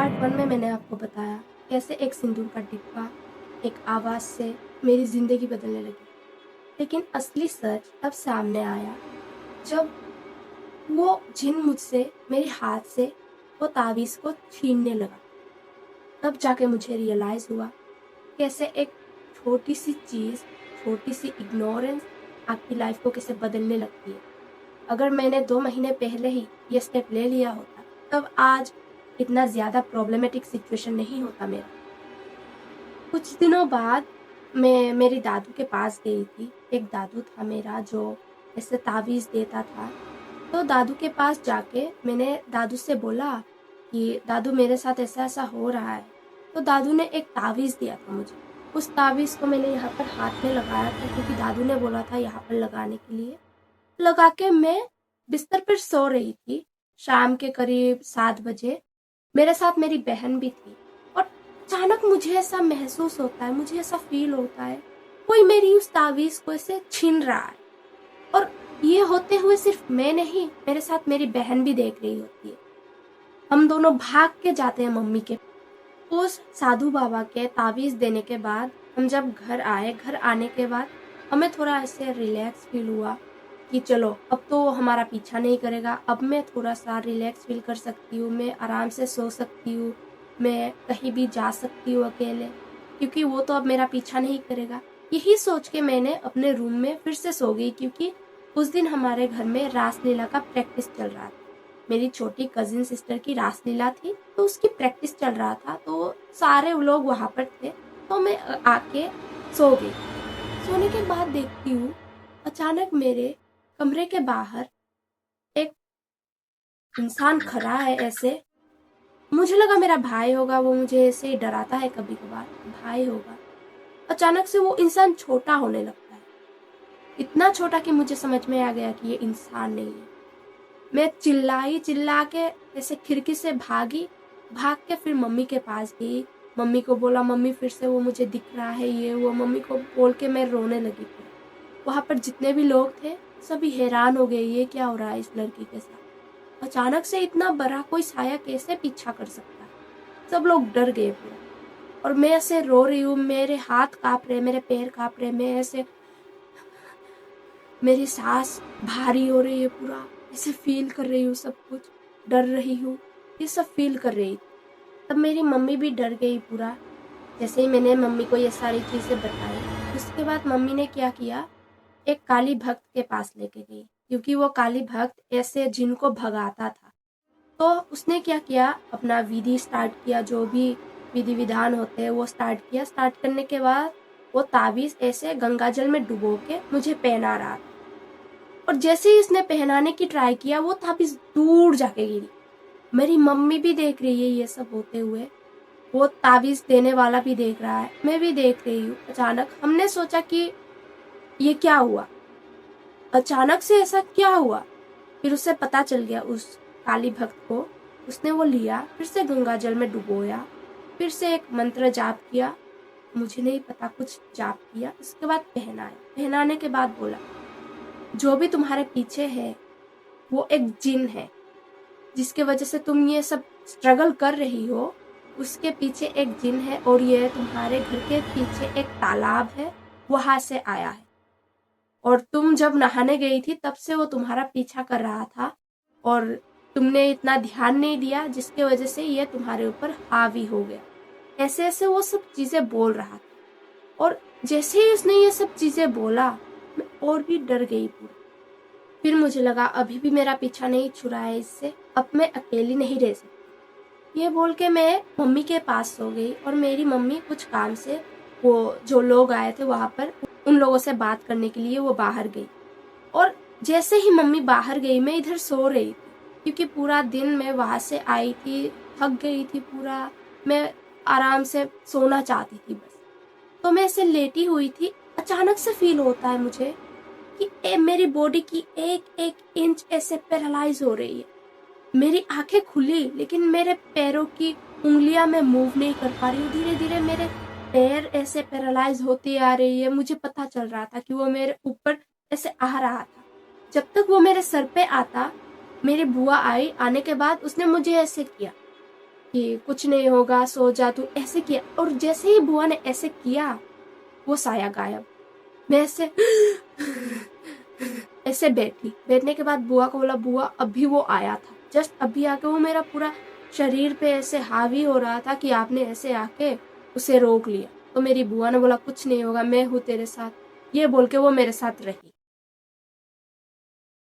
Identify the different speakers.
Speaker 1: Part 1 में मैंने आपको बताया कैसे एक सिंदूर का डिब्बा एक आवाज़ से मेरी ज़िंदगी बदलने लगी। लेकिन असली सच तब सामने आया जब वो जिन मुझसे मेरे हाथ से वो तावीज़ को छीनने लगा। तब जाके मुझे रियलाइज़ हुआ कैसे एक छोटी सी चीज़, छोटी सी इग्नोरेंस आपकी लाइफ को कैसे बदलने लगती है। अगर मैंने 2 महीने पहले ही ये स्टेप ले लिया होता, तब आज इतना ज़्यादा प्रॉब्लमेटिक सिचुएशन नहीं होता मेरा। कुछ दिनों बाद मैं मेरी दादू के पास गई थी। एक दादू था मेरा जो ऐसे तावीज़ देता था। तो दादू के पास जाके मैंने दादू से बोला कि दादू मेरे साथ ऐसा-ऐसा हो रहा है। तो दादू ने एक तावीज़ दिया था मुझे। उस तावीज़ को मैंने यहाँ पर हाथ में लगाया था क्योंकि दादू ने बोला था यहाँ पर लगाने के लिए। लगा के मैं बिस्तर पर सो रही थी। शाम के करीब 7 बजे मेरे साथ मेरी बहन भी थी और अचानक मुझे ऐसा महसूस होता है, मुझे ऐसा फ़ील होता है, कोई मेरी उस तावीज़ को ऐसे छीन रहा है। और ये होते हुए सिर्फ मैं नहीं, मेरे साथ मेरी बहन भी देख रही होती है। हम दोनों भाग के जाते हैं मम्मी के। उस साधु बाबा के तावीज़ देने के बाद हम जब घर आए, घर आने के बाद हमें थोड़ा ऐसे रिलैक्स फ़ील हुआ कि चलो अब तो वो हमारा पीछा नहीं करेगा। अब मैं थोड़ा-सा रिलैक्स फ़ील कर सकती हूँ, मैं आराम से सो सकती हूँ, मैं कहीं भी जा सकती हूँ अकेले, क्योंकि वो तो अब मेरा पीछा नहीं करेगा। यही सोच के मैंने अपने रूम में फिर से सो गई क्योंकि उस दिन हमारे घर में रासलीला का प्रैक्टिस चल रहा था। मेरी छोटी कज़िन सिस्टर की रासलीला थी, तो उसकी प्रैक्टिस चल रहा था, तो सारे लोग वहाँ पर थे, तो मैं आके सो गई। सोने के बाद देखती हूँ, अचानक मेरे कमरे के बाहर एक इंसान खड़ा है ऐसे। मुझे लगा मेरा भाई होगा, वो मुझे ऐसे ही डराता है कभी-कभार, भाई होगा। अचानक से वो इंसान छोटा होने लगता है, इतना छोटा कि मुझे समझ में आ गया कि ये इंसान नहीं है। मैं चिल्लाई, चिल्ला के ऐसे खिड़की से भागी, भाग के फिर मम्मी के पास गई। मम्मी को बोला, "मम्मी फिर से वो मुझे दिख रहा है, ये वो।" मम्मी को बोल के मैं रोने लगी फिर। वहाँ पर जितने भी लोग थे, सभी हैरान हो गए, ये क्या हो रहा है इस लड़की के साथ? अचानक से इतना बड़ा कोई साया कैसे पीछा कर सकता है? सब लोग डर गए पूरा और मैं ऐसे रो रही हूँ, मेरे हाथ काँप रहे, मेरे पैर काँप रहे, मैं ऐसे मेरी सांस भारी हो रही है पूरा, ऐसे फ़ील कर रही हूँ सब कुछ, डर रही हूँ, ये सब फ़ील कर रही थी। तब मेरी मम्मी भी डर गई पूरा, जैसे ही मैंने मम्मी को ये सारी चीज़ें बताई। उसके बाद मम्मी ने क्या किया, एक काली भक्त के पास लेके गई, क्योंकि वो काली भक्त ऐसे जिन को भगाता था। तो उसने क्या किया, अपना विधि स्टार्ट किया, जो भी विधि-विधान होते हैं वो स्टार्ट किया। स्टार्ट करने के बाद वो ताबीज़ ऐसे गंगा जल में डुबो के मुझे पहना रहा था और जैसे ही उसने पहनाने की ट्राई किया, वो ताबीज़ दूर जाके गिरी। मेरी मम्मी भी देख रही है ये सब होते हुए, वो ताबीज़ देने वाला भी देख रहा है, मैं भी देख रही हूँ। अचानक हमने सोचा कि ये क्या हुआ? अचानक से ऐसा क्या हुआ? फिर उसे पता चल गया उस काली भक्त को, उसने वो लिया, फिर से गंगा जल में डुबोया, फिर से एक मंत्र जाप किया, मुझे नहीं पता कुछ जाप किया, उसके बाद पहनाया। पहनाने के बाद बोला, "जो भी तुम्हारे पीछे है, वो एक जिन है, जिसके वजह से तुम ये सब स्ट्रगल कर रही हो, उसके पीछे एक जिन है और ये तुम्हारे घर के पीछे एक तालाब है, वहाँ से आया है। और तुम जब नहाने गई थी तब से वो तुम्हारा पीछा कर रहा था और तुमने इतना ध्यान नहीं दिया जिसके वजह से ये तुम्हारे ऊपर हावी हो गया।" ऐसे-ऐसे वो सब चीज़ें बोल रहा था और जैसे ही उसने ये सब चीज़ें बोला, मैं और भी डर गई पूरी। फिर मुझे लगा अभी भी मेरा पीछा नहीं छुड़ा है इससे, अब मैं अकेली नहीं रह सकती। ये बोल के मैं मम्मी के पास सो गई और मेरी मम्मी कुछ काम से वो जो लोग आए थे वहाँ पर, उन लोगों से बात करने के लिए वो बाहर गई। और जैसे ही मम्मी बाहर गई, मैं इधर सो रही थी क्योंकि पूरा दिन मैं वहाँ से आई थी, थक गई थी पूरा, मैं आराम से सोना चाहती थी बस। तो मैं ऐसे लेटी हुई थी, अचानक से फ़ील होता है मुझे कि मेरी बॉडी की एक-एक इंच ऐसे पैरालाइज़ हो रही है। मेरी आँखें खुली लेकिन मेरे पैरों की उँगलियाँ मैं मूव नहीं कर पा रही हूँ। धीरे-धीरे मेरे पैर ऐसे पैरालाइज़ होती आ रही है। मुझे पता चल रहा था कि वो मेरे ऊपर ऐसे आ रहा था। जब तक वो मेरे सर पे आता, मेरी बुआ आई, आने के बाद उसने मुझे ऐसे किया कि कुछ नहीं होगा, सो जा तू, ऐसे किया। और जैसे ही बुआ ने ऐसे किया, वो साया गायब। मैं ऐसे ऐसे बैठी। बैठने के बाद बुआ को बोला, बुआ अभी वो आया था, जस्ट अभी आके वो मेरा पूरा शरीर पे ऐसे हावी हो रहा था कि आपने ऐसे आके उसे रोक लिया। तो मेरी बुआ ने बोला, कुछ नहीं होगा, मैं हूँ तेरे साथ। ये बोल के वो मेरे साथ रही।